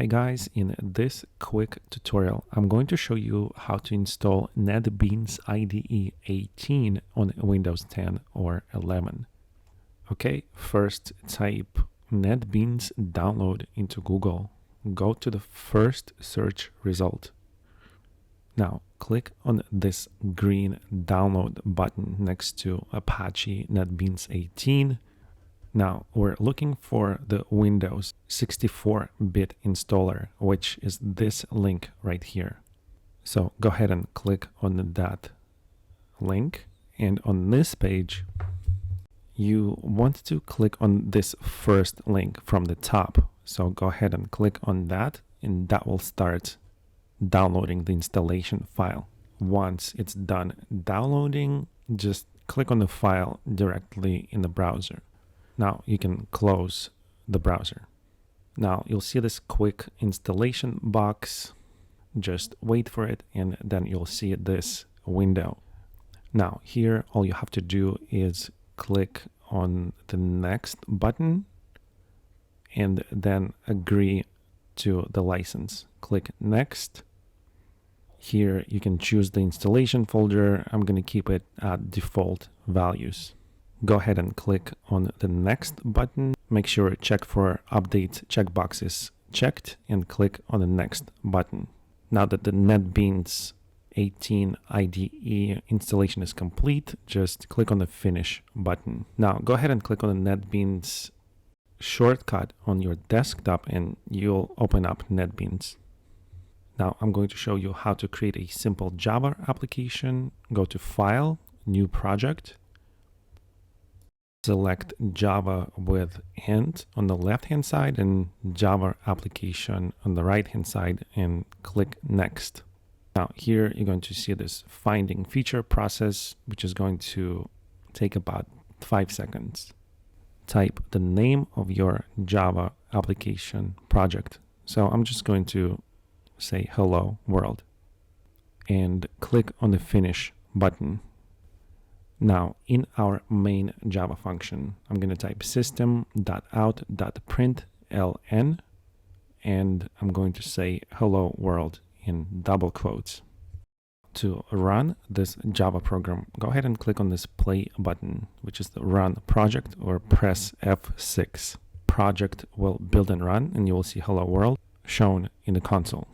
Hey guys, in this quick tutorial, I'm going to show you how to install NetBeans IDE 18 on Windows 10 or 11. Okay, first type NetBeans download into Google. Go to the first search result. Now click on this green download button next to Apache NetBeans 18. Now we're looking for the Windows 64-bit installer, which is this link right here. So go ahead and click on that link. And on this page, you want to click on this first link from the top. So go ahead and click on that, and that will start downloading the installation file. Once it's done downloading, just click on the file directly in the browser. Now you can close the browser. Now you'll see this quick installation box. Just wait for it and then you'll see this window. Now here all you have to do is click on the next button and then agree to the license. Click next. Here you can choose the installation folder. I'm going to keep it at default values. Go ahead and click on the next button. Make sure check for update checkbox is checked and click on the next button. Now that the NetBeans 18 IDE installation is complete, just click on the finish button. Now go ahead and click on the NetBeans shortcut on your desktop and you'll open up NetBeans. Now I'm going to show you how to create a simple Java application. Go to File, New Project. Select Java with Int on the left-hand side and Java application on the right-hand side and click Next. Now here you're going to see this finding feature process, which is going to take about 5 seconds. Type the name of your Java application project. So I'm just going to say Hello World and click on the Finish button. Now, in our main Java function, I'm going to type system.out.println, and I'm going to say hello world in double quotes. To run this Java program, go ahead and click on this play button, which is the run project, or press F6. Project will build and run, and you will see hello world shown in the console.